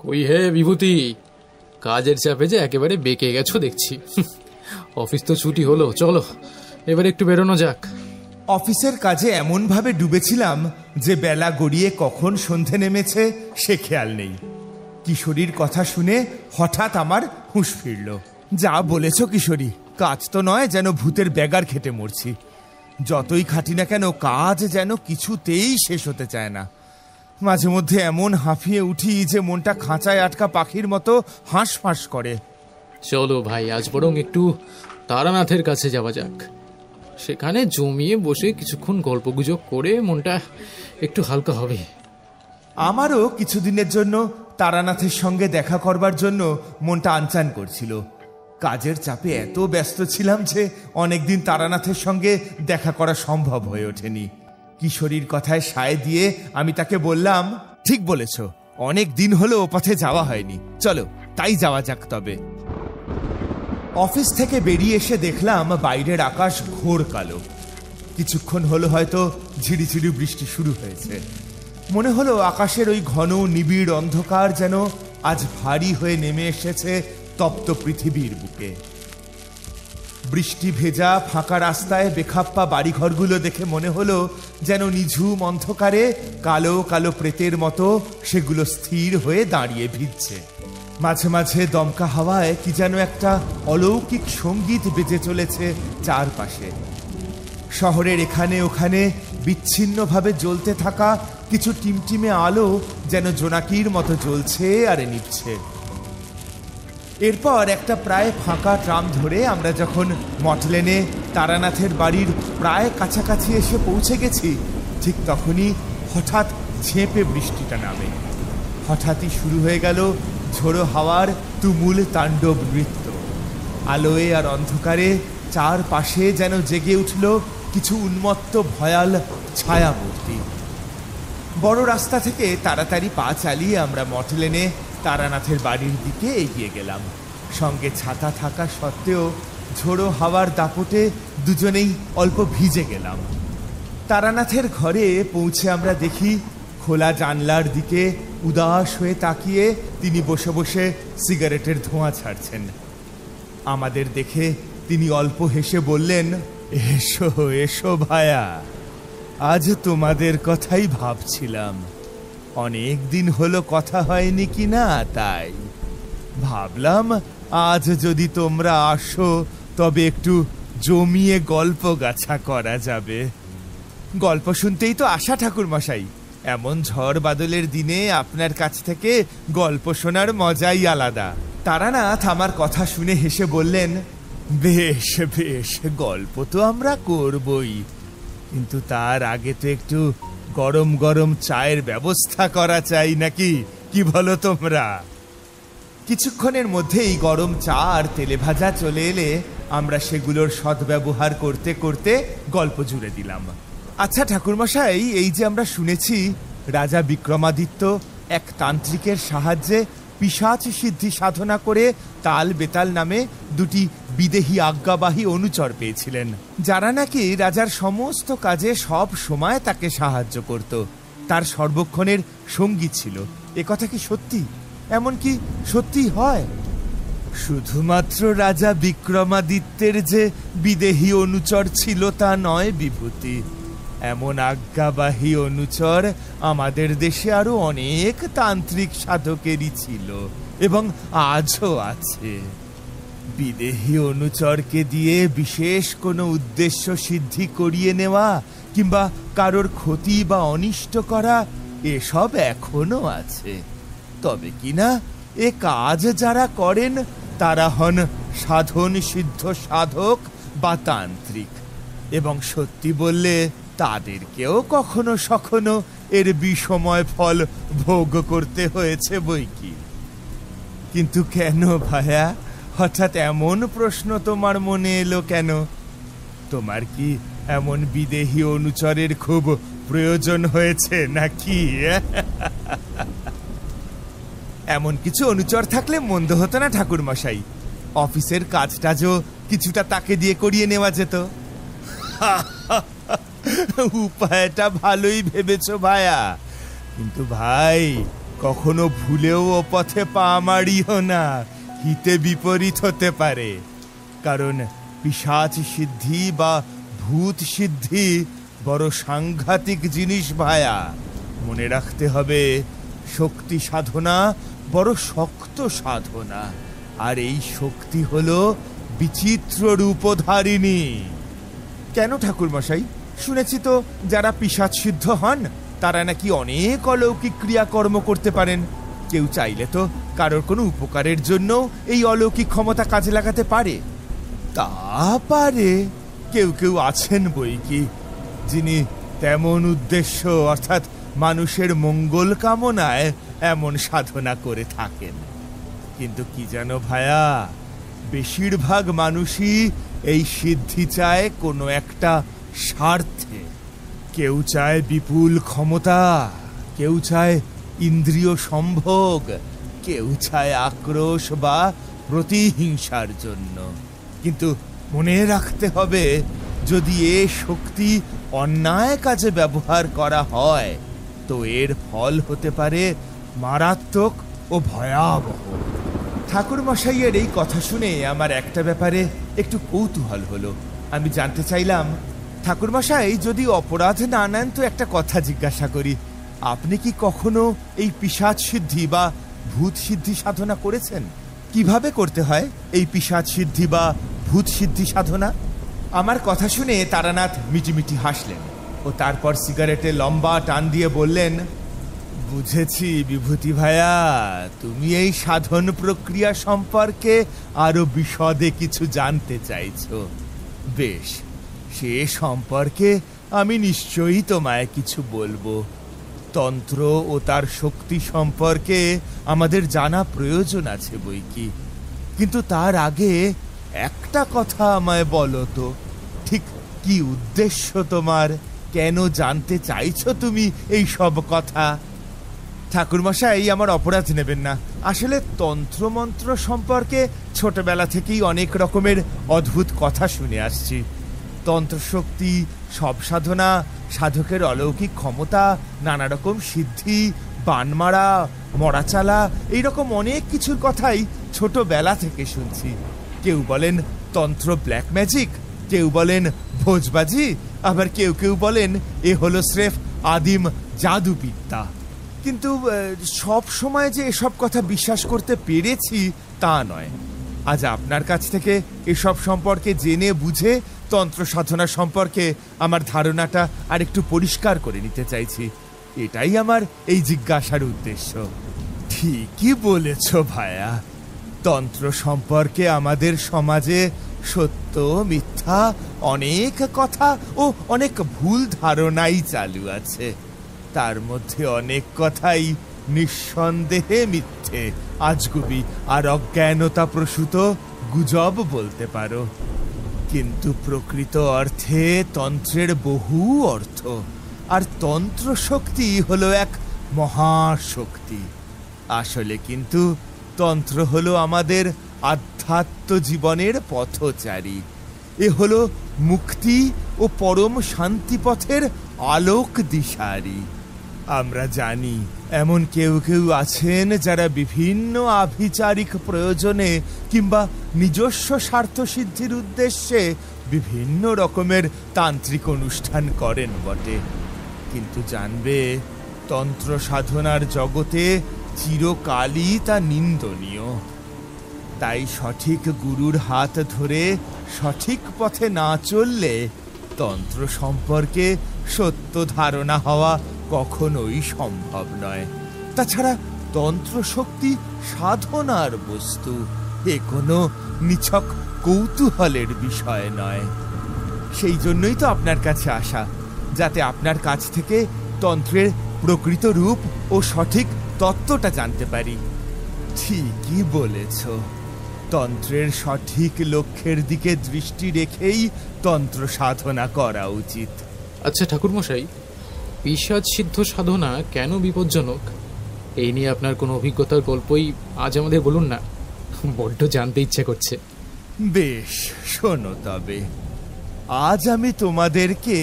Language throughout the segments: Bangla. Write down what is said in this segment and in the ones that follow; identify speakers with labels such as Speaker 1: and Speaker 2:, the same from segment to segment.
Speaker 1: কই হে বিভূতি, কাজের চাপে যে একেবারে বেঁকে গেছো দেখছি। অফিস তো ছুটি হলো, চলো এবার একটু বেরোনো যাক।
Speaker 2: অফিসের কাজে এমন ভাবে ডুবেছিলাম যে বেলা গড়িয়ে কখন সন্ধে নেমেছে সে খেয়াল নেই। কিশোরীর কথা শুনে হঠাৎ আমার হুঁশ ফিরল। যা বলেছ কিশোরী, কাজ তো নয় যেন ভূতের ব্যাগার খেটে মরছি। যতই খাটি না কেন কাজ যেন কিছুতেই শেষ হতে চায় না। মাঝে মধ্যে এমন হাঁফিয়ে উঠি যে মনটা খাঁচায় আটকা পাখির মতো হাঁসফাঁস করে।
Speaker 1: চলো ভাই, আজ বরং একটু তারানাথের কাছে যাওয়া যাক। সেখানে জমিয়ে বসে কিছুক্ষণ গল্পগুজব করে মনটা একটু হালকা হবে।
Speaker 2: আমারও কিছুদিনের জন্য তারানাথের সঙ্গে দেখা করবার জন্য মনটা আনচান করছিল। কাজের চাপে এত ব্যস্ত ছিলাম যে অনেকদিন তারানাথের সঙ্গে দেখা করা সম্ভব হয়ে ওঠেনি। কিশোরীর কথায় সায় দিয়ে আমি তাকে বললাম, ঠিক বলেছ, অনেক দিন হলো ও পথে যাওয়া হয়নি, চলো তাই যাওয়া যাক। তবে অফিস থেকে বেরিয়ে এসে দেখলাম বাইরের আকাশ ঘোর কালো। কিছুক্ষণ হলো হয়তো ঝিরিঝিরি বৃষ্টি শুরু হয়েছে। মনে হলো আকাশের ওই ঘন নিবিড় অন্ধকার যেন আজ ভারী হয়ে নেমে এসেছে তপ্ত পৃথিবীর বুকে। বৃষ্টি ভেজা ফাঁকা রাস্তায় বেখাপ্পা বাড়িঘরগুলো দেখে মনে হলো যেন নিঝুম অন্ধকারে কালো কালো প্রেতের মতো সেগুলো স্থির হয়ে দাঁড়িয়ে ভিজছে। মাঝে মাঝে দমকা হাওয়ায় কি যেন একটা অলৌকিক সঙ্গীত বেজে চলেছে চারপাশে। শহরের এখানে ওখানে বিচ্ছিন্নভাবে জ্বলতে থাকা কিছু টিমটিমে আলো যেন জোনাকির মতো জ্বলছে আর নিভছে। এরপর একটা প্রায় ফাঁকা ট্রাম ধরে আমরা যখন মটলেনে তারানাথের বাড়ির প্রায় কাছাকাছি এসে পৌঁছে গেছি, ঠিক তখনই হঠাৎ ঝেঁপে বৃষ্টিটা নামে। হঠাৎই শুরু হয়ে গেল ঝোড়ো হাওয়ার তুমুল তাণ্ডব নৃত্য। আলোয় আর অন্ধকারে চারপাশে যেন জেগে উঠল কিছু উন্মত্ত ভয়াল ছায়ামূর্তি। বড় রাস্তা থেকে তাড়াতাড়ি পা চালিয়ে আমরা মটলেনে তারানাথের বাড়ির দিকে এগিয়ে গেলাম। সঙ্গে ছাতা থাকা সত্ত্বেও ঝোড়ো হাওয়ার দাপটে দুজনেই অল্প ভিজে গেলাম। তারানাথের ঘরে পৌঁছে আমরা দেখি খোলা জানলার দিকে উদাস হয়ে তাকিয়ে তিনি বসে বসে সিগারেটের ধোঁয়া ছাড়ছেন। আমাদের দেখে তিনি অল্প হেসে বললেন, এসো এসো ভায়া, আজ তোমাদের কথাই ভাবছিলাম। অনেক দিন হলো কথা হয়নি কি না, তাই ভাবলাম আজ যদি তোমরা আসো তবে একটু জমিয়ে গল্প গাছা করা যাবে। গল্প শুনতেই তো আশা ঠাকুর মশাই, এমন ঝড় বাদলের দিনে আপনার কাছ থেকে গল্প শোনার মজাই আলাদা। তারানাথ আমার কথা শুনে হেসে বললেন, বেশ বেশ, গল্প তো আমরা করবই, কিন্তু তার আগে তো একটু গরম গরম চায়ের ব্যবস্থা করা চাই নাকি, কি বলো তোমরা? কিছুক্ষণের মধ্যেই গরম চা আর তেলে ভাজা চলে এলে আমরা সেগুলোর সদ্ব্যবহার করতে করতে গল্প জুড়ে দিলাম। আচ্ছা ঠাকুরমশাই, এই যে আমরা শুনেছি রাজা বিক্রমাদিত্য এক তান্ত্রিকের সাহায্যে পিশাচ সিদ্ধি সাধনা করে তাল বেতাল নামে দুটি বিদেহী আজ্ঞাবাহী অনুচর পেয়েছিলেন, যারা নাকি রাজার সমস্ত কাজে সব সময় তাকে সাহায্য করত, তার সর্বক্ষণের সঙ্গী ছিল। এ কথা কি সত্যি? এমন কি সত্যি হয়? শুধুমাত্র রাজা বিক্রমাদিত্যের যে বিদেহী অনুচর ছিল তা নয় বিভূতি, এমন আজ্ঞাবাহী অনুচর আমাদের দেশে আরো অনেক তান্ত্রিক সাধকেরই ছিল এবং আজও আছে। বিদেহী অনুচরকে দিয়ে বিশেষ কোনো উদ্দেশ্য সিদ্ধি করিয়ে নেওয়া কিংবা কারোর ক্ষতি বা অনিষ্ট করা, এসব এখনো আছে। তবে কিনা এ কাজ যারা করেন তারা হন সাধন সিদ্ধ সাধক বা তান্ত্রিক, এবং সত্যি বললে তাদেরকেও কখনো সখনো এর বিষময় ফল ভোগ করতে হয়েছে বই কি। কিন্তু কেন ভায়া, হঠাৎ এমন প্রশ্ন তোমার মনে এলো কেন? তোমার কি এমন বিদেহী অনুচরের খুব প্রয়োজন হয়েছে নাকি? এমন কিছু অনুচর থাকলে মন্দ হতো না ঠাকুর মশাই, অফিসের কাজটাজও কিছুটা তাকে দিয়ে করিয়ে নেওয়া যেত। উপায়টা ভালোই ভেবেছো ভায়া, কিন্তু ভাই কখনো ভুলেও ও পথে পা মারিও না, হিতে বিপরীত হতে পারে। কারণ পিশাচ সিদ্ধি বা ভূত সিদ্ধি বড় সাংঘাতিক জিনিস ভায়া। মনে রাখতে হবে, শক্তি সাধনা বড় শক্ত সাধনা, আর এই শক্তি হলো বিচিত্র রূপধারিণী। কেন ঠাকুরমশাই? শুনেছি তো যারা পিশাচ সিদ্ধ হন তারা নাকি অনেক অলৌকিক ক্রিয়াকর্ম করতে পারেন। কেউ চাইলে তো কারোর কোনো উপকারের জন্য এই অলৌকিক ক্ষমতা কাজে লাগাতে পারে। তা পারে, কেউ কেউ আছেন বই কি, যিনি তেমন উদ্দেশ্য অর্থাৎ মানুষের মঙ্গল কামনায় এমন সাধনা করে থাকেন। কিন্তু কি জানো ভায়া, বেশিরভাগ মানুষই এই সিদ্ধি চায় কোনো একটা স্বার্থে। কেউ চায় বিপুল ক্ষমতা, কেউ চায় ইন্দ্রিয় সম্ভোগ, কেউ চায় আক্রোশ বা প্রতিহিংসার জন্য। কিন্তু মনে রাখতে হবে, যদি এ শক্তি অন্যায় কাজে ব্যবহার করা হয় তো এর ফল হতে পারে মারাত্মক ও ভয়াবহ। ঠাকুরমশাইয়ের এই কথা শুনে আমার একটা ব্যাপারে একটু কৌতূহল হলো। আমি জানতে চাইলাম, ঠাকুরমশাই যদি অপরাধ না নেন তো একটা কথা জিজ্ঞাসা করি, আপনি কি কখনো এই পিশাচ সিদ্ধি বা ভূত সিদ্ধি সাধনা করেছেন? কিভাবে করতে হয় এই পিশাচ সিদ্ধি বা ভূত সিদ্ধি সাধনা? আমার কথা শুনে তারানাথ মিটিমিটি হাসলেন ও তারপর সিগারেটে লম্বা টান দিয়ে বললেন, বুঝেছি বিভূতি ভায়া, তুমি এই সাধন প্রক্রিয়া সম্পর্কে আরো বিশদে কিছু জানতে চাইছো। বেশ, সে সম্পর্কে আমি নিশ্চয়ই তোমায় কিছু বলবো। তন্ত্র ও তার শক্তি সম্পর্কে আমাদের জানা প্রয়োজন আছে বই কি, কিন্তু তার আগে একটা কথা আমায় বলো তো, ঠিক কি উদ্দেশ্য তোমার? কেন জানতে চাইছো তুমি এই সব কথা? ঠাকুরমশাই, আমার অপরাধ নেবেন না। আসলে তন্ত্রমন্ত্র সম্পর্কে ছোটবেলা থেকেই অনেক রকমের অদ্ভুত কথা শুনে আসছি। তন্ত্রশক্তি, সব সাধনা, সাধকের অলৌকিক ক্ষমতা, নানা রকম সিদ্ধি, বানমারা, মরাচালা, এইরকম অনেক কিছুর কথাই ছোটবেলা থেকে শুনছি। কেউ বলেন তন্ত্র ব্ল্যাক ম্যাজিক, কেউ বলেন ভোজবাজি, আবার কেউ কেউ বলেন এ হলো স্রেফ আদিম জাদুবিদ্যা। কিন্তু সব সময় যে এসব কথা বিশ্বাস করতে পেরেছি তা নয়। আজ আপনার কাছ থেকে এসব সম্পর্কে জেনে বুঝে তন্ত্র সাধনা সম্পর্কে আমার ধারণাটা আর একটু পরিষ্কার করে নিতে চাইছি। এটাই আমার এই জিজ্ঞাসার উদ্দেশ্য। ঠিকই বলেছ ভায়া, তন্ত্র সম্পর্কে আমাদের সমাজে সত্য মিথ্যা অনেক কথা ও অনেক ভুল ধারণাই চালু আছে। তার মধ্যে অনেক কথাই নিঃসন্দেহে মিথ্যে, আজগুবি আর অজ্ঞানতা প্রসূত গুজব বলতে পারো। কিন্তু প্রকৃত অর্থে তন্ত্রের বহু অর্থ, আর তন্ত্র শক্তি হলো এক মহাশক্তি। আসলে কিন্তু তন্ত্র হলো আমাদের আধ্যাত্ম জীবনের পথচারী। এ হলো মুক্তি ও পরম শান্তি পথের আলোক দিশারি। আমরা জানি এমন কেউ কেউ আছেন যারা বিভিন্ন আভিচারিক প্রয়োজনে কিংবা নিজস্ব স্বার্থ সিদ্ধির উদ্দেশ্যে বিভিন্ন রকমের তান্ত্রিক অনুষ্ঠান করেন বটে, কিন্তু জানবে তন্ত্র সাধনার জগতে চিরকালই তা নিন্দনীয়। তাই সঠিক গুরুর হাত ধরে সঠিক পথে না চললে তন্ত্র সম্পর্কে সত্য ধারণা হওয়া কখনোই সম্ভব নয়। তাছাড়া তন্ত্র শক্তি সাধনার বস্তু, এ কোনো নিছক কৌতূহলের বিষয় নয়। সেই জন্যই তো আপনার কাছে আসা, যাতে আপনার কাছ থেকে তন্ত্রের প্রকৃত রূপ ও সঠিক তত্ত্বটা জানতে পারি। ঠিকই বলেছ, তন্ত্রের সঠিক লক্ষ্যের দিকে দৃষ্টি রেখেই তন্ত্র সাধনা করা উচিত।
Speaker 1: আচ্ছা ঠাকুরমশাই, পিশাচ সিদ্ধ সাধনা কেন বিপজ্জনক? এই নিয়ে আপনার কোনো অভিজ্ঞতার গল্পই আজ আমাদের বলুন না, বড্ড জানতে ইচ্ছে করছে।
Speaker 2: বেশ, শোনো তবে। আজ আমি তোমাদেরকে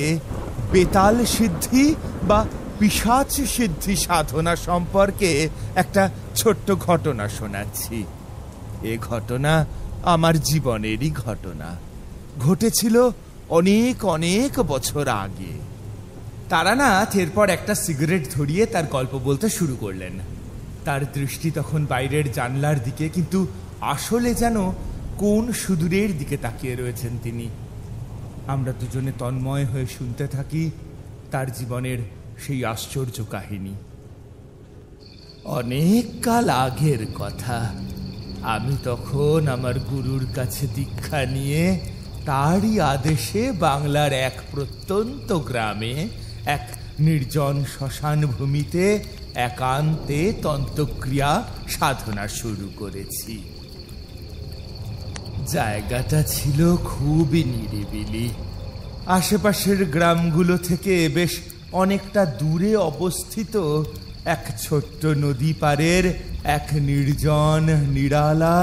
Speaker 2: বেতাল সিদ্ধি বা পিশাচ সিদ্ধি সাধনা সম্পর্কে একটা ছোট্ট ঘটনা শোনাচ্ছি। এ ঘটনা আমার জীবনেরই ঘটনা, ঘটেছিল অনেক অনেক বছর আগে। তারানাথ এরপর একটা সিগারেট ধরিয়ে তার গল্প বলতে শুরু করলেন। তার দৃষ্টি তখন বাইরের জানলার দিকে, কিন্তু আসলে যেন কোন সুদূরের দিকে তাকিয়ে রয়েছেন তিনি। আমরা দুজনে তন্ময় হয়ে শুনতে থাকি তার জীবনের সেই আশ্চর্য কাহিনী। অনেক কাল আগের কথা, আমি তখন আমার গুরুর কাছে দীক্ষা নিয়ে তারই আদেশে বাংলার এক প্রত্যন্ত গ্রামে এক নির্জন শ্মশান ভূমিতে একান্তে তন্ত্রক্রিয়া সাধনা শুরু করেছি। জায়গাটা ছিল খুবই নিরিবিলি। আশেপাশের গ্রামগুলো থেকে বেশ অনেকটা দূরে অবস্থিত এক ছোট্ট নদী পাড়ের এক নির্জন নিরালা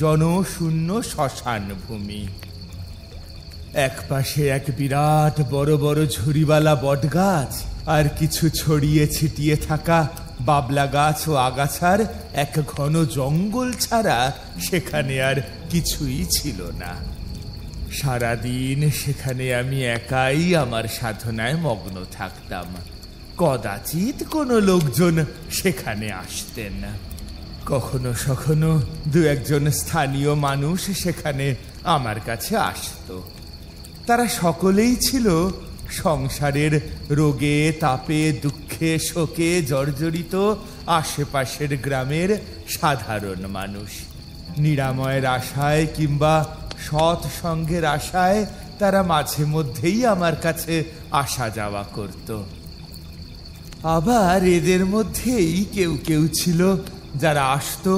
Speaker 2: জনশূন্য শ্মশান ভূমি। এক পাশে এক বিরাট বড় বড় ঝুড়িওয়ালা বটগাছ, আর কিছু ছড়িয়ে ছিটিয়ে থাকা বাবলা গাছ ও আগাছার এক ঘন জঙ্গল ছাড়া সেখানে আর কিছুই ছিল না। সারাদিন সেখানে আমি একাই আমার সাধনায় মগ্ন থাকতাম। কদাচিৎ কোনো লোকজন সেখানে আসতেন না। কখনো সখনো দু একজন স্থানীয় মানুষ সেখানে আমার কাছে আসতো। তারা সকলেই ছিল সংসারের রোগে তাপে দুঃখে শোকে জর্জরিত আশেপাশের গ্রামের সাধারণ মানুষ। নিরাময়ের আশায় কিংবা সৎ সঙ্গের আশায় তারা মাঝে মধ্যেই আমার কাছে আসা যাওয়া করত। আবার এদের মধ্যেই কেউ কেউ ছিল যারা আসতো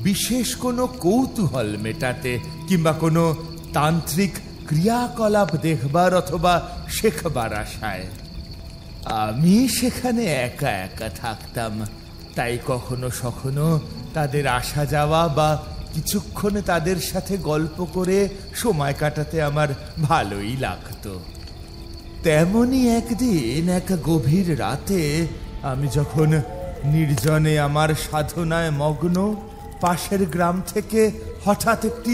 Speaker 2: বিশেষ কোনো কৌতূহল মেটাতে কিংবা কোনো তান্ত্রিক ক্রিয়াকলাপ দেখবার অথবা শেখবার আশায়। আমি সেখানে একা একা থাকতাম, তাই কখনো সখনো তাদের আসা যাওয়া বা কিছুক্ষণ তাদের সাথে গল্প করে সময় কাটাতে আমার ভালোই লাগতো। তেমনই একদিন এক গভীর রাতে আমি যখন নির্জনে আমার সাধনায় মগ্ন, পাশের গ্রাম থেকে হঠাৎ একটি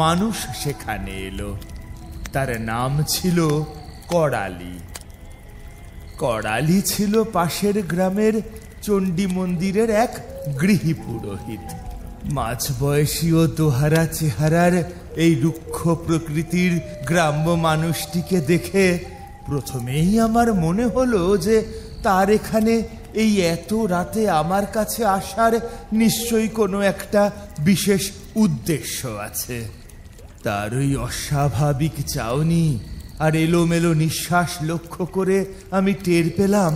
Speaker 2: মানুষ সেখানে এলো। তার নাম ছিল করালি। করালি ছিল পাশের গ্রামের চণ্ডী মন্দিরের এক গৃহী পুরোহিত। মাঝবয়সী ও দোহারা চেহারার এই রুক্ষ প্রকৃতির গ্রাম্য মানুষটিকে দেখে প্রথমেই আমার মনে হলো যে তার এখানে এই এত রাতে আমার কাছে আসার নিশ্চয়ই কোনো একটা বিশেষ উদ্দেশ্য আছে। তার ওই অস্বাভাবিক চাউনি আর এলোমেলো নিঃশ্বাস লক্ষ্য করে আমি টের পেলাম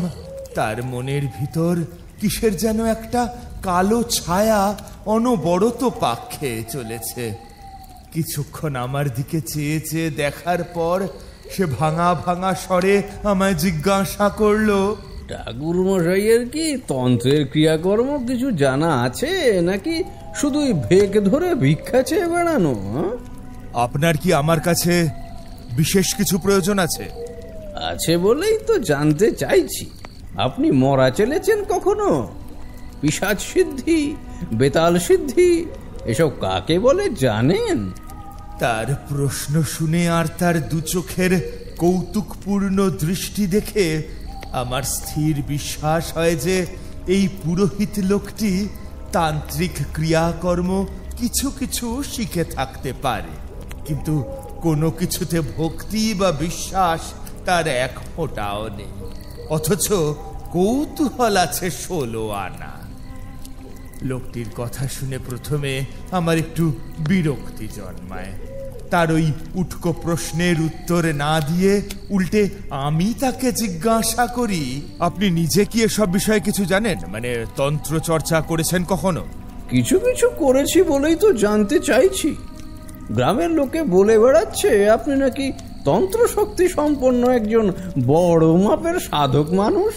Speaker 2: তার মনের ভিতর কিসের যেন একটা কালো ছায়া অনবরত পাক খেয়ে চলেছে। কিছুক্ষণ আমার দিকে চেয়ে চেয়ে দেখার পর সে ভাঙা ভাঙা স্বরে আমায় জিজ্ঞাসা করলো,
Speaker 3: ঠাকুর মশাইয়ের কি তন্ত্রের ক্রিয়াকর্ম কিছু জানা আছে, নাকি শুধুই ভেক ধরে ভিক্ষা চেয়ে বেড়ানো?
Speaker 2: আপনার কি আমার কাছে বিশেষ কিছু প্রয়োজন আছে?
Speaker 3: আছে বলেই তো জানতে চাইছি। আপনি মরা চলেছেন কখনো? পিশাচ সিদ্ধি, বেতাল সিদ্ধি, এসব কাকে বলে জানেন?
Speaker 2: তার প্রশ্ন শুনে আর তার দু চোখের কৌতুকপূর্ণ দৃষ্টি দেখে আমার স্থির বিশ্বাস হয় যে এই পুরোহিত লোকটি তান্ত্রিক ক্রিয়াকর্ম কিছু কিছু শিখে থাকতে পারে, কিন্তু কোনো কিছুতে ভক্তি বা বিশ্বাস তার এক ফোঁটাও নেই। অথচ কৌতূহল আছে 16 আনা। লোকটির কথা শুনে প্রথমে আমার একটু বিরক্তি জন্মায়। তার ওই উটকো প্রশ্নের উত্তর না দিয়ে উল্টে আমি তাকে জিজ্ঞাসা করি, আপনি নিজে কি এসব বিষয়ে কিছু জানেন? মানে তন্ত্র চর্চা করেছেন কখনো?
Speaker 3: কিছু কিছু করেছি বলেই তো জানতে চাইছি। গ্রামের লোকে বলে বেড়াচ্ছে আপনি নাকি তন্ত্র শক্তি সম্পন্ন একজন বড় মাপের সাধক মানুষ।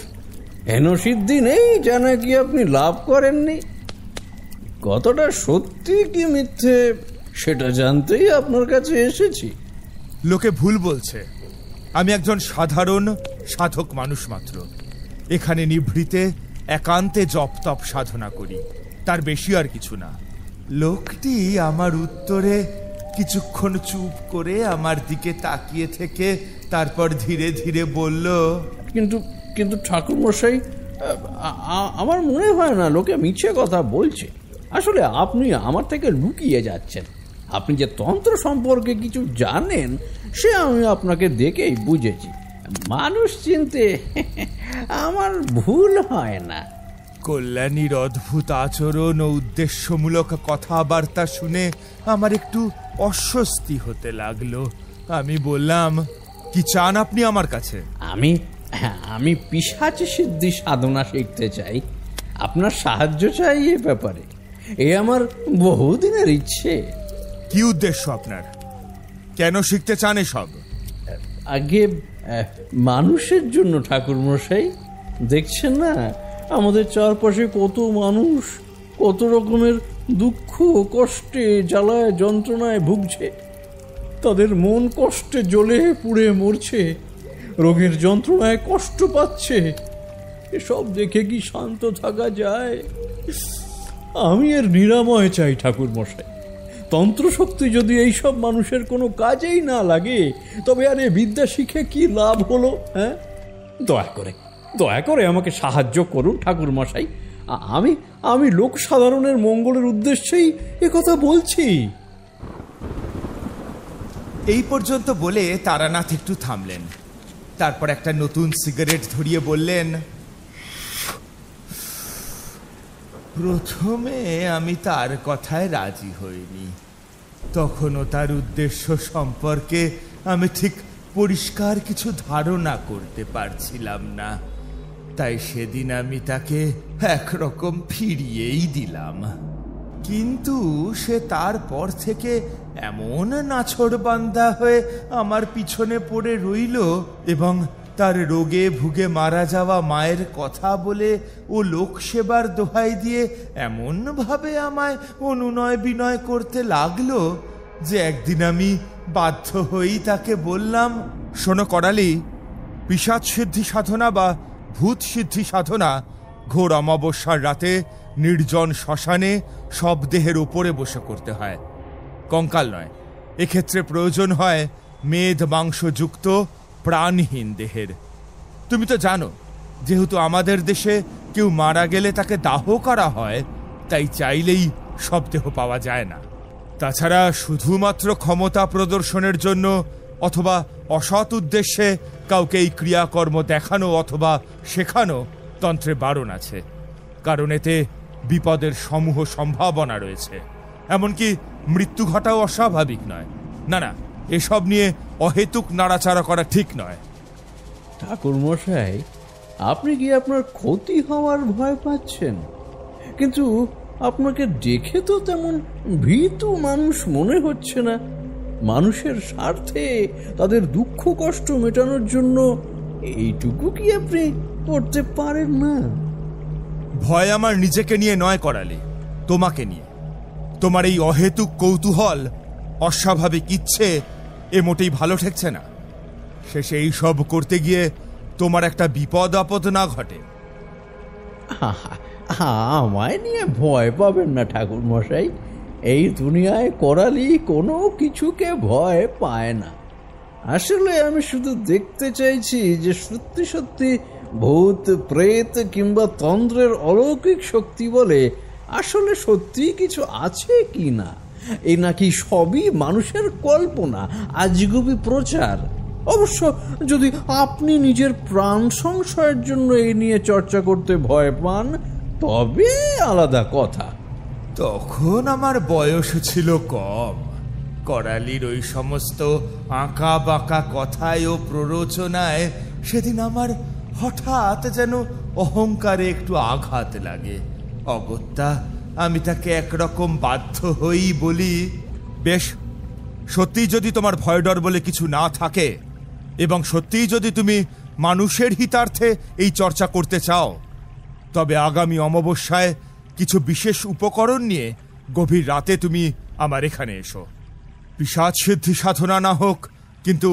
Speaker 3: হেন সিদ্ধি নেই যা নাকি আপনি লাভ করেননি। কতটা সত্যি কি মিথ্যে সেটা জানতেই আপনার কাছে এসেছি।
Speaker 2: লোকে ভুল বলছে। আমি একজন সাধারণ সাধক মানুষ মাত্র। এখানে নিভৃতে একান্তে জপ তপ সাধনা করি, তার বেশি আর কিছু না। লোকটি আমার উত্তরে কিছুক্ষণ চুপ করে আমার দিকে তাকিয়ে থেকে তারপর ধীরে ধীরে বলল,
Speaker 3: কিন্তু কিন্তু ঠাকুরমশাই, আমার মনে হয় না লোকে মিছে কথা বলছে। আসলে আপনি আমার থেকে লুকিয়ে যাচ্ছেন। আপনি যে তন্ত্র সম্পর্কে কিছু জানেন সে আমি আপনাকে দেখেই বুঝেছি। মানুষ চিনতে আমার ভুল হয় না।
Speaker 2: কল্যাণীর অদ্ভুত আচরণ ও উদ্দেশ্যমূলক কথাবার্তা শুনে আমার একটু অস্বস্তি হতে লাগলো। আমি বললাম, কি চান আপনি আমার কাছে?
Speaker 3: আমি পিশাচ সিদ্ধি সাধনা শিখতে চাই। আপনার সাহায্য চাই এ ব্যাপারে। এ আমার বহুদিনের ইচ্ছে।
Speaker 2: কি উদ্দেশ্য আপনার? কেন শিখতে চান এসব?
Speaker 3: আগে মানুষের জন্য ঠাকুরমশাই। দেখছেন না আমাদের চারপাশে কত মানুষ কত রকমের দুঃখ কষ্টে জ্বালায় যন্ত্রণায় ভুগছে। তাদের মন কষ্টে জ্বলে পুড়ে মরছে, রোগের যন্ত্রণায় কষ্ট পাচ্ছে। এসব দেখে কি শান্ত থাকা যায়? আমি এর নিরাময় চাই ঠাকুরমশাই। তন্ত্রশক্তি যদি এইসব মানুষের কোনো কাজেই না লাগে তবে আর এ বিদ্যা শিখে কি লাভ হলো? হ্যাঁ, দয়া করে আমাকে সাহায্য করুন ঠাকুরমশাই। আমি লোক সাধারণের মঙ্গলের উদ্দেশ্যেই একথা বলছি।
Speaker 2: এই পর্যন্ত বলে তারানাথ একটু থামলেন। তারপর একটা নতুন সিগারেট ধরিয়ে বললেন, প্রথমে আমি তার কথায় রাজি হইনি। তখনও তার উদ্দেশ্য সম্পর্কে আমি ঠিক পরিষ্কার কিছু ধারণা করতে পারছিলাম না। তাই সেদিন আমি তাকে একরকম ফিরিয়েই দিলাম। কিন্তু সে তারপর থেকে এমন নাছোড়বান্দা হয়ে আমার পিছনে পড়ে রইল এবং তার রোগে ভুগে মারা যাওয়া মায়ের কথা বলে ও লোকসেবার দোহাই দিয়ে এমনভাবে আমায় অনুনয় বিনয় করতে লাগলো যে একদিন আমি বাধ্য হয়েই তাকে বললাম, শোনো করালি, পিশাচ সিদ্ধি সাধনা বা ভূত সিদ্ধি সাধনা ঘোর অমাবস্যার রাতে নির্জন শ্মশানে সব দেহের উপরে বসে করতে হয়, কঙ্কাল নয়। এক্ষেত্রে প্রয়োজন হয় মেদ মাংসযুক্ত প্রাণহীন দেহের। তুমি তো জানো, যেহেতু আমাদের দেশে কেউ মারা গেলে তাকে দাহ করা হয়, তাই চাইলেই সব দেহ পাওয়া যায় না। তাছাড়া শুধুমাত্র ক্ষমতা প্রদর্শনের জন্য অথবা অসৎ উদ্দেশ্যে কাউকে এই ক্রিয়াকর্ম দেখানো অথবা শেখানো তন্ত্রে বারণ আছে, কারণ এতে বিপদের সমূহ সম্ভাবনা রয়েছে। এমনকি মৃত্যু ঘটাও অস্বাভাবিক নয়। না, এসব নিয়ে অহেতুক নাড়াচাড়া করা ঠিক নয়।
Speaker 3: ঠাকুরমশাই, আপনি কি আপনার ক্ষতি হওয়ার ভয় পাচ্ছেন? কিন্তু আপনাকে দেখে তো তেমন ভীতু মানুষ মনে হচ্ছে না। মানুষের স্বার্থে তাদের দুঃখ কষ্ট মেটানোর জন্য এইটুকু কি আপনি করতে পারেন না?
Speaker 2: ভয় আমার নিজেকে নিয়ে নয় করালে, তোমাকে নিয়ে। তোমার এই অহেতুক কৌতূহল, অস্বাভাবিক ইচ্ছে এ মোটেই ভালো ঠেকছে না। শেষে এই সব করতে গিয়ে তোমার একটা বিপদ আপদ না ঘটে।
Speaker 3: আমায় নিয়ে ভয় পাবেন না ঠাকুরমশাই। এই দুনিয়ায় করালি কোনো কিছুকে ভয় পায় না। আসলে আমি শুধু দেখতে চাইছি যে সত্যি সত্যি ভূত প্রেত কিংবা তন্ত্রের অলৌকিক শক্তি বলে আসলে সত্যি কিছু আছে কি না। এই নাকি সবই মানুষের কল্পনা, আজগুবি প্রচার। অবশ্য যদি আপনি নিজের প্রাণ সংশয়ের জন্য এই নিয়ে চর্চা করতে ভয় পান তবে আলাদা কথা।
Speaker 2: তখন আমার বয়স ছিল কম। করালির ওই সমস্ত আঁকা বাঁকা কথায় ও প্ররোচনায় সেদিন আমার হঠাৎ যেন অহংকারে একটু আঘাত লাগে। অগত্যা আমি তাকে একরকম বাধ্য হয়েই বলি, বেশ, সত্যিই যদি তোমার ভয় ডর বলে কিছু না থাকে এবং সত্যিই যদি তুমি মানুষের হিতার্থে এই চর্চা করতে চাও, তবে আগামী অমাবস্যায় কিছু বিশেষ উপকরণ নিয়ে গভীর রাতে তুমি আমার এখানে এসো। পিশাচ সিদ্ধি সাধনা না হোক, কিন্তু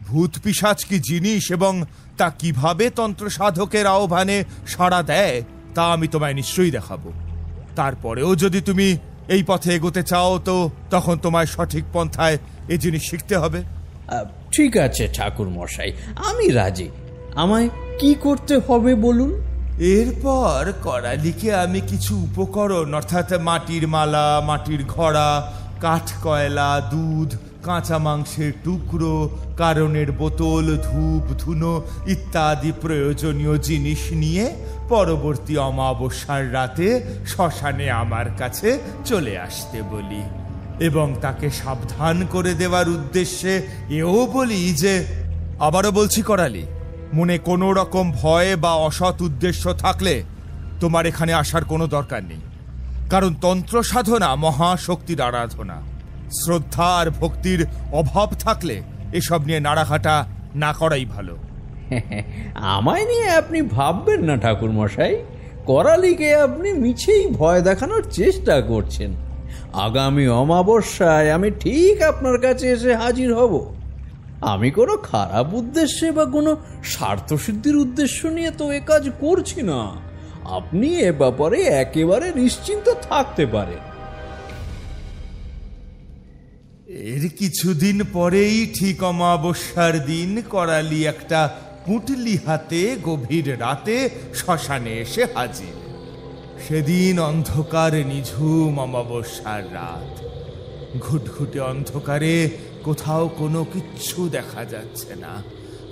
Speaker 2: ভূত পিশাচ কি জিনিস এবং তা কিভাবে তন্ত্র সাধকের আহ্বানে সাড়া দেয় তা আমি তোমায় নিশ্চয়ই দেখাবো। তারপরেও যদি তুমি এই পথে এগোতে চাও তো তখন তোমায় সঠিক পন্থায় এ জিনিস শিখতে হবে।
Speaker 3: ঠিক আছে ঠাকুর মশাই, আমি রাজি। আমায় কি করতে হবে বলুন।
Speaker 2: এরপর করালিকে আমি কিছু উপকরণ অর্থাৎ মাটির মালা, মাটির ঘড়া, কাঠ কয়লা, দুধ, কাঁচা মাংসের টুকরো, কারণের বোতল, ধূপ ধুনো ইত্যাদি প্রয়োজনীয় জিনিস নিয়ে পরবর্তী অমাবস্যার রাতে শ্মশানে আমার কাছে চলে আসতে বলি এবং তাকে সাবধান করে দেওয়ার উদ্দেশ্যে এও বলি যে, আবারও বলছি করালি, মনে কোনো রকম ভয় বা অসৎ উদ্দেশ্য থাকলে তোমার এখানে আসার কোনো দরকার নেই, কারণ তন্ত্র সাধনা মহাশক্তির আরাধনা। শ্রদ্ধা আর ভক্তির অভাব থাকলে এসব নিয়ে নাড়াঘাটা না করাই ভালো।
Speaker 3: আমায় নিয়ে আপনি ভাববেন না ঠাকুর মশাই, করালিকে আপনি মিছেই ভয় দেখানোর চেষ্টা করছেন। আগামী অমাবস্যায় আমি ঠিক আপনার কাছে এসে হাজির হব। আমি কোনো খারাপ উদ্দেশ্যে বা কোনো স্বার্থসিদ্ধির উদ্দেশ্য নিয়ে তো এ কাজ করছি না। আপনি এ ব্যাপারে একেবারে নিশ্চিন্ত থাকতে পারেন।
Speaker 2: এর কিছুদিন পরেই ঠিক অমাবস্যার দিন করালি একটা পুঁটলি হাতে গভীর রাতে শ্মশানে এসে হাজির। সেদিন অন্ধকার নিঝুম অমাবস্যার রাত। ঘুটঘুটে অন্ধকারে কোথাও কোনো কিচ্ছু দেখা যাচ্ছে না,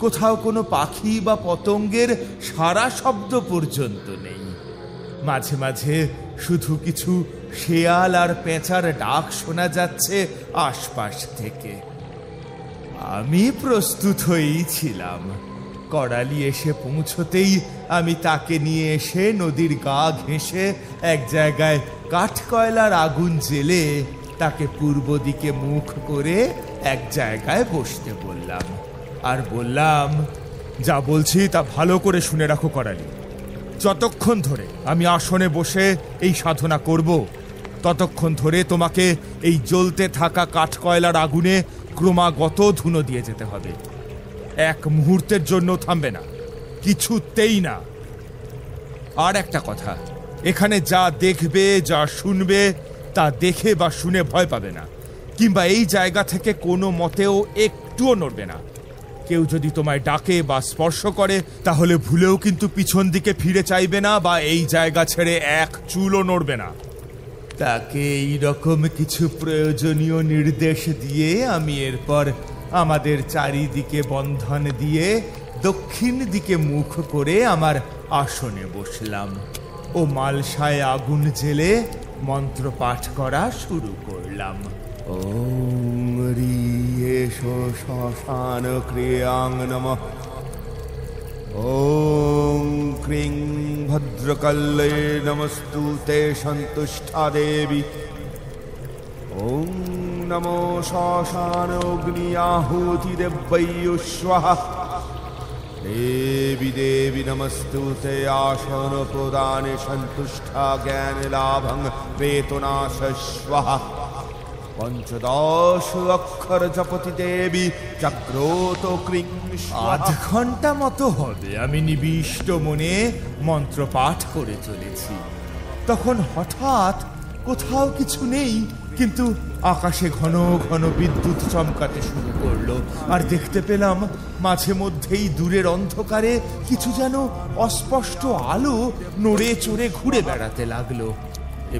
Speaker 2: কোথাও কোনো পাখি বা পতঙ্গের সারা শব্দ পর্যন্ত নেই। মাঝে মাঝে শুধু কিছু শেয়াল আর পেঁচার ডাক শোনা যাচ্ছে আশপাশ থেকে। আমি প্রস্তুত হয়েই ছিলাম। করালি এসে পৌঁছতেই আমি তাকে নিয়ে এসে নদীর গা ঘেঁষে এক জায়গায় কাঠ কয়লার আগুন জ্বেলে তাকে পূর্ব দিকে মুখ করে এক জায়গায় বসতে বললাম আর বললাম, যা বলছি তা ভালো করে শুনে রাখো করালি। যতক্ষণ ধরে আমি আসনে বসে এই সাধনা করব ততক্ষণ ধরে তোমাকে এই জ্বলতে থাকা কাঠ কয়লার আগুনে ক্রমাগত ধুনো দিয়ে যেতে হবে। এক মুহূর্তের জন্য থামবে না, কিছুতেই না। আর একটা কথা, এখানে যা দেখবে যা শুনবে তা দেখে বা শুনে ভয় পাবে না, কিংবা এই জায়গা থেকে কোনো মতেও একটুও নড়বে না। কেউ যদি তোমায় ডাকে বা স্পর্শ করে তাহলে ভুলেও কিন্তু পিছন দিকে ফিরে চাইবে না বা এই জায়গা ছেড়ে এক চুলও নড়বে না। তাকে এইরকম কিছু প্রয়োজনীয় নির্দেশ দিয়ে আমি এরপর আমাদের চারিদিকে বন্ধন দিয়ে দক্ষিণ দিকে মুখ করে আমার আসনে বসলাম ও মালসায় আগুন জেলে মন্ত্র পাঠ করা শুরু করলাম। ওম রিয়েশো শ্মশান ক্রিয়াং নমঃ। ওম ক্রিং ভদ্রকল্লে নমস্তুতে সন্তুষ্টা দেবী। ওম নমো শ্মশান অগ্নিয়াহুতি দেব্যৈ স্বাহা। দেবী দেবী নমস্তুতে আসন প্রদানে সন্তুষ্টা জ্ঞান লাভং বেতনাশ স্বাহা। পঞ্চদশ অক্ষর জপতি দেবী জাগ্রত ক্রিং। আধ ঘন্টা মতো হবে আমি নিবিষ্ট মনে মন্ত্র পাঠ করে চলেছি। তখন হঠাৎ কোথাও কিছু নেই, কিন্তু আকাশে ঘন ঘন বিদ্যুৎ চমকাতে শুরু করলো আর দেখতে পেলাম মাঝে মধ্যেই দূরের অন্ধকারে কিছু যেন অস্পষ্ট আলো নড়ে চড়ে ঘুরে বেড়াতে লাগলো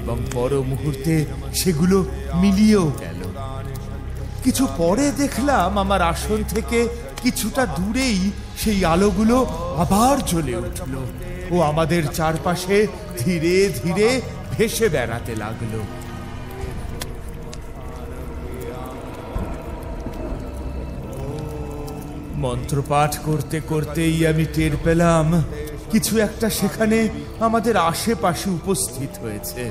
Speaker 2: এবং পর মুহূর্তে সেগুলো মিলিয়েও গেল। কিছু পরে দেখলাম আমার আসন থেকে কিছুটা দূরেই সেই আলোগুলো আবার জ্বলে উঠল ও আমাদের চারপাশে ধীরে ধীরে ভেসে বেড়াতে লাগলো। মন্ত্রপাঠ করতে করতেই আমি টের পেলাম কিছু একটা সেখানে আমাদের আশেপাশে উপস্থিত হয়েছে।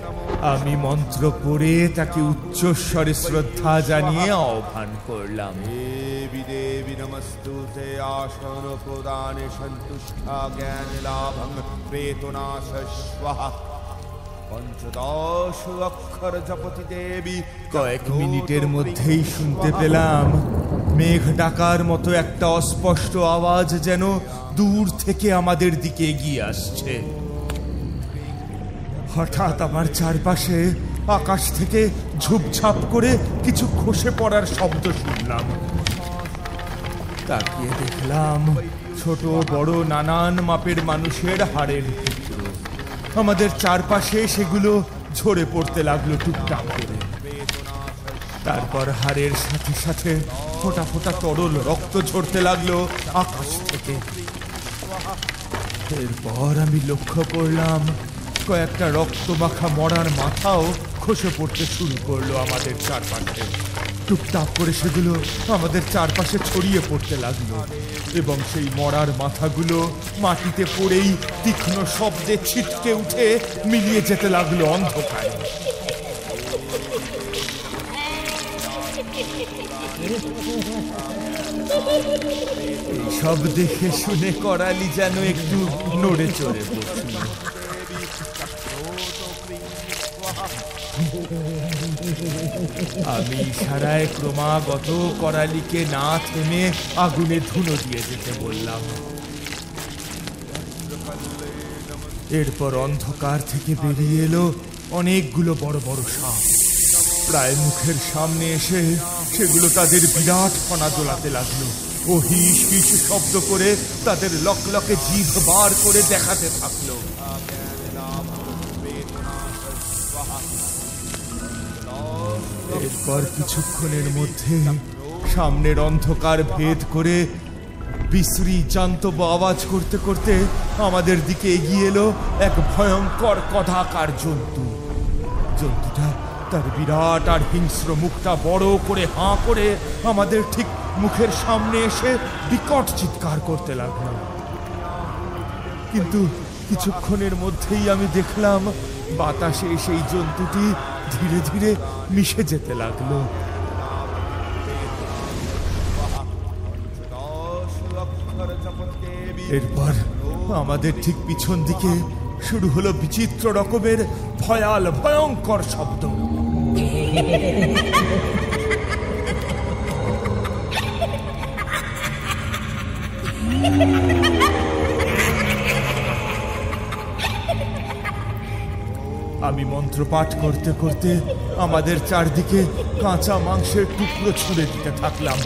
Speaker 2: আমি মন্ত্র পড়ে তাকে উচ্চস্বরে শ্রদ্ধা জানিয়ে আহ্বান করলাম। দেবী দেবী নমস্তুতে আসন প্রদানে সন্তুষ্টা জ্ঞান লাভং বেতনাশ স্বাহা। পঞ্চদশ অক্ষর জপতি দেবী। কয়েক মিনিটের মধ্যেই শুনতে পেলাম মেঘ ডাকার মতো একটা অস্পষ্ট আওয়াজ যেন দূর থেকে আমাদের দিকে এগিয়ে আসছে। হঠাৎ আমার চারপাশে আকাশ থেকে ঝুপঝাপ করে কিছু খসে পড়ার শব্দ শুনলাম। তাকিয়ে দেখলাম ছোট বড় নানান মাপের মানুষের হাড়ের টুকরো। আমাদের চারপাশে সেগুলো ঝরে পড়তে লাগলো টুকটাক করে। তারপর হাড়ের সাথে সাথে ফোঁটা ফোঁটা তরল রক্ত ঝরতে লাগলো আকাশ থেকে। এরপর আমি লক্ষ্য করলাম কয়েকটা রক্ত মাখা মরার মাথাও খসে পড়তে শুরু করলো আমাদের চারপাশে। টুকটাক করে সেগুলো আমাদের চারপাশে ছড়িয়ে পড়তে লাগলো এবং সেই মরার মাথাগুলো মাটিতে পড়েই তীক্ষ্ণ শব্দে ছিটকে উঠে মিলিয়ে যেতে লাগলো অন্ধকারে। সব দেখে শুনে করালি যেন একটু নড়ে চড়ে বসল। আমি ইশারায় ক্রমাগত করালিকে না থেমে আগুনে ধুনো দিয়ে যেতে বললাম। এরপর অন্ধকার থেকে বেরিয়ে এলো অনেকগুলো বড় বড় সাপ। প্রায় মুখের সামনে এসে সেগুলো তাদের বিরাট ফনা জ্বলাতে লাগলো ও হিস হিস শব্দ করে তাদের লকলকে জিভ বার করে দেখাতে থাকলো। এরপর কিছুক্ষণের মধ্যে সামনের অন্ধকার ভেদ করে বিশ্রী জান্তব আওয়াজ করতে করতে আমাদের দিকে এগিয়ে এলো এক ভয়ঙ্কর কদাকার জন্তু। জন্তুটা তার বিরাট আর হিংস্র মুখটা বড় করে হাঁ করে আমাদের ঠিক মুখের সামনে এসে বিকট চিৎকার করতে লাগলো। কিন্তু কিছুক্ষণের মধ্যেই আমি দেখলাম বাতাসে সেই জন্তুটি ধীরে ধীরে মিশে যেতে লাগলো। এরপর আমাদের ঠিক পিছন দিকে শুরু হলো বিচিত্র রকমের ভয়াল ভয়ঙ্কর শব্দ। আমি মন্ত্র পাঠ করতে করতে আমাদের চারদিকে কাঁচা মাংসের টুকরো ছুঁড়ে দিতে থাকলাম।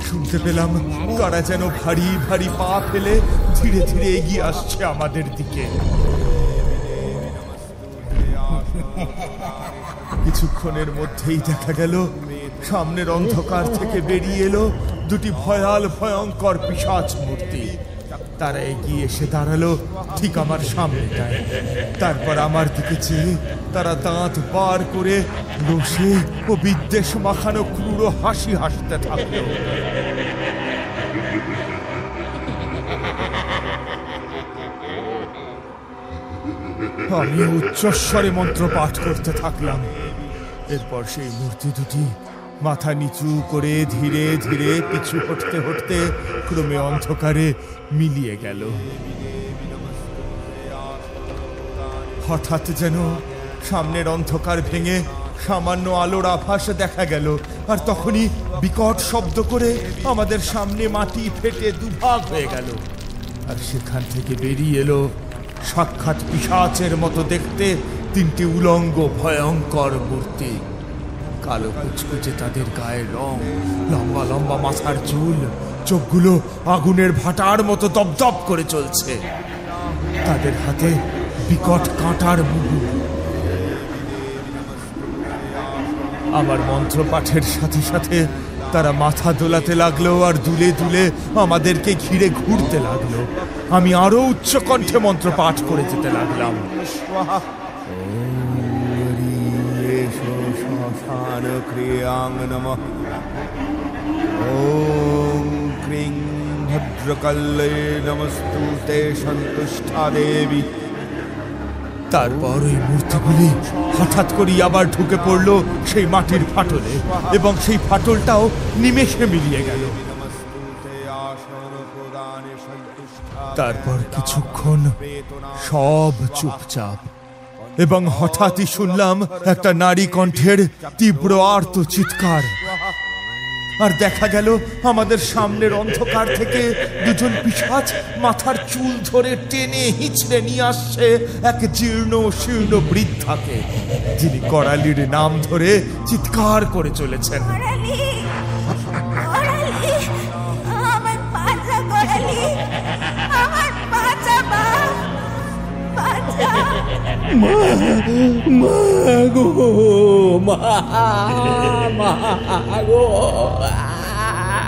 Speaker 2: শুনতে পেলাম কারা যেন ভারী ভারী পা ফেলে ধীরে ধীরে এগিয়ে আসছে আমাদের দিকে। কিছুক্ষণের মধ্যেই দেখা গেল সামনের অন্ধকার থেকে বেরিয়ে এলো দুটি ভয়াল ভয়ঙ্কর পিশাচ মূর্তি। তারা এগিয়ে এসে দাঁড়ালো ঠিক আমার সামনেটায়। তারপর আমার দিকে চেয়ে তারা দাঁত বার করে রোষে ও বিদ্বেষ মাখানো ক্রূর হাসি হাসতে থাকলো। আমি উচ্চস্বরে মন্ত্র পাঠ করতে থাকলাম। এরপর সেই মূর্তি দুটি মাথা নিচু করে ধীরে ধীরে পিছু হটতে হটতে ক্রমে অন্ধকারে মিলিয়ে গেল। হঠাৎ যেন সামনের অন্ধকার ভেঙে সামান্য আলোর আভাস দেখা গেল, আর তখনই বিকট শব্দ করে আমাদের সামনে মাটি ফেটে দুভাগ হয়ে গেল, আর সেখান থেকে বেরিয়ে এলো সাক্ষাৎ পিশাচের মতো দেখতে তিনটি উলঙ্গ ভয়ঙ্কর মূর্তি। কালো কুচকুচে তাদের গায়ের রং, লম্বা লম্বা মাথার চুল, চোখগুলো আগুনের ভাটার মতো দপদপ করে চলছে। তাদের হাতে বিকট কাঁটার মুগুর। আমার মন্ত্র পাঠের সাথে সাথে তারা মাথা দোলাতে লাগলো আর দুলে দুলে আমাদেরকে ঘিরে ঘুরতে লাগলো। আমি আরো উচ্চ কণ্ঠে মন্ত্র পাঠ করে যেতে লাগলাম। ওম ক্রিং ভদ্রকাল্যে নমস্তুতে সন্তুষ্টা দেবী। তারপর ওই মূর্তিগুলি হঠাৎ করে আবার ঢুকে পড়লো সেই মাটির ফাটলে, এবং সেই ফাটলটাও নিমেষে মিলিয়ে গেল। তারপর কিছুক্ষণ সব চুপচাপ, এবং হঠাৎই শুনলাম একটা নারী কণ্ঠের তীব্র আর্ত চিৎকার। আর দেখা গেল আমাদের সামনের অন্ধকার থেকে দুজন পিশাচ মাথার চুল ধরে টেনে হিঁচড়ে নিয়ে আসছে এক জীর্ণ শীর্ণ বৃদ্ধাকে, যিনি করালির নাম ধরে চিৎকার করে চলেছেন।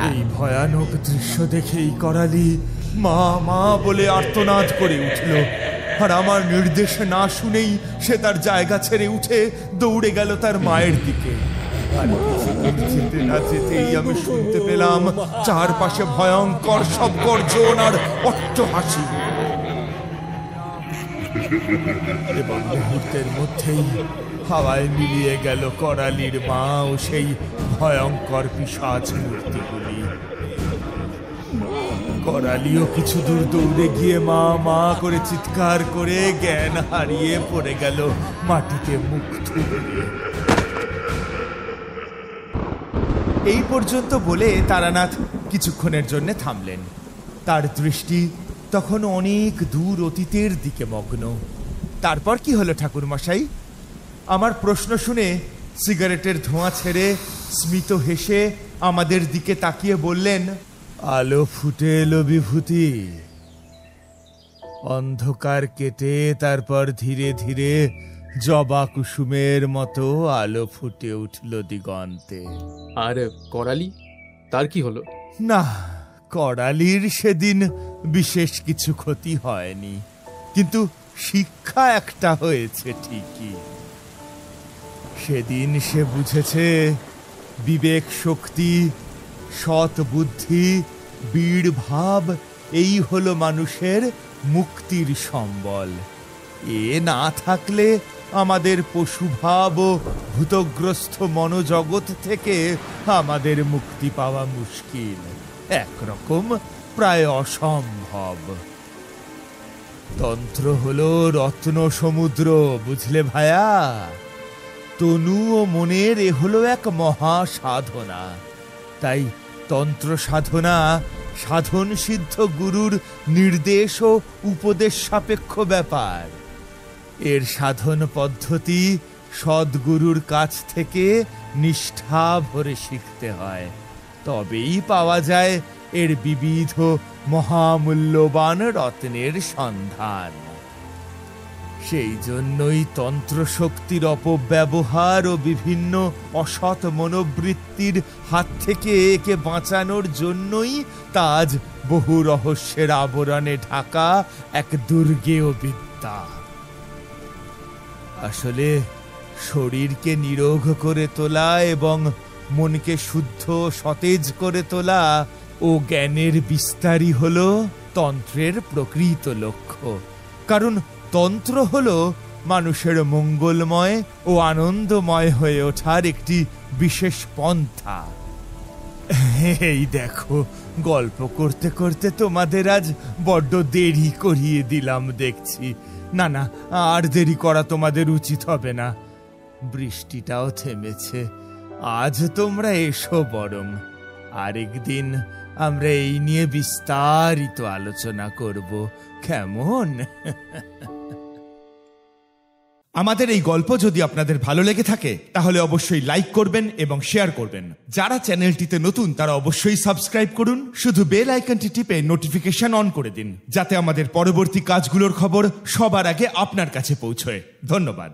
Speaker 2: এই ভয়ানক দৃশ্য দেখেই করালি মা মা বলে আর্তনাদ করে উঠল। আর আমার নির্দেশ না শুনেই সে তার জায়গা ছেড়ে উঠে দৌড়ে গেল তার মায়ের দিকে। আর যেতে না যেতেই আমি শুনতে পেলাম চারপাশে ভয়ঙ্কর সব গর্জন আর অট্টহাসি। এবং মুহূর্তের মধ্যেই হাওয়ায় মিলিয়ে গেল করালির মা ও সেই ভয়ঙ্কর পিশাচ মূর্তিগুলি। করালিও কিছু দূর দৌড়ে গিয়ে মা মা করে চিৎকার করে জ্ঞান হারিয়ে পড়ে গেল মাটিতে মুখ থুবড়ে। এই পর্যন্ত বলে তারানাথ কিছুক্ষণের জন্য থামলেন। তার দৃষ্টি তখন অনেক দূর অতীতের দিকে মগ্ন। তারপর কি হলো ঠাকুরমশাই? আমার প্রশ্ন শুনে সিগারেটের ধোঁয়া ছেড়ে স্মিত হেসে আমাদের দিকে তাকিয়ে বললেন, আলো ফুটে এলো বিভূতি। অন্ধকার কেটে তারপর ধীরে ধীরে জবা কুসুমের মতো আলো ফুটে উঠল দিগন্তে।
Speaker 1: আর করালি, তার কি হলো?
Speaker 2: না, করালির সেদিন বিশেষ কিছু ক্ষতি হয়নি, কিন্তু শিক্ষা একটা হয়েছে ঠিকই। সেদিন সে বুঝেছে বিবেক শক্তি, সৎ বুদ্ধি, বীর ভাব এই হলো মানুষের মুক্তির সম্বল। এ না থাকলে আমাদের পশুভাব ও ভূতগ্রস্ত মনোজগৎ থেকে আমাদের মুক্তি পাওয়া মুশকিল, একরকম প্রায় অসম্ভব। তন্ত্র হলো রত্ন সমুদ্র, বুঝলে ভায়া? তনু ও মনের এ হলো এক মহা সাধনা। তাই তন্ত্র সাধনা সাধন সিদ্ধ গুরুর নির্দেশ ও উপদেশ সাপেক্ষ ব্যাপার। এর সাধন পদ্ধতি সদ্গুরুর কাছ থেকে নিষ্ঠা ভরে শিখতে হয়, তবেই পাওয়া যায় এর বিবিধ মহামূল্যবান রত্নের সন্ধান। সেই জন্যই তন্ত্র শক্তির অপব্যবহার ও বিভিন্ন অসৎ মনোবৃত্তির হাত থেকে একে বাঁচানোর জন্যই তাজ বহু রহস্যের আবরণে ঢাকা এক দুর্গেয় বিদ্যা। আসলে শরীরকে নিরোগ করে তোলা এবং মনকে শুদ্ধ সতেজ করে তোলা ও জ্ঞানের বিস্তারই হলো তন্ত্রের প্রকৃত লক্ষ্য। কারণ তন্ত্র হলো মানুষের মঙ্গলময় ও আনন্দময় হয়ে ওঠার একটি বিশেষ পন্থা। এই দেখো, গল্প করতে করতে তোমাদের আজ বড্ড দেরি করিয়ে দিলাম দেখছি। না না, আর দেরি করা তোমাদের উচিত হবে না। বৃষ্টিটাও থেমেছে, আজ তোমরা এসো বরং। আরেকদিন আমরা এই নিয়ে বিস্তারিত আলোচনা করব, কেমন? আমাদের এই গল্প যদি আপনাদের ভালো লেগে থাকে তাহলে অবশ্যই লাইক করবেন এবং শেয়ার করবেন। যারা চ্যানেলটিতে নতুন তারা অবশ্যই সাবস্ক্রাইব করুন। শুধু বেল আইকনটি টিপে নোটিফিকেশন অন করে দিন, যাতে আমাদের পরবর্তী কাজগুলোর খবর সবার আগে আপনার কাছে পৌঁছয়। ধন্যবাদ।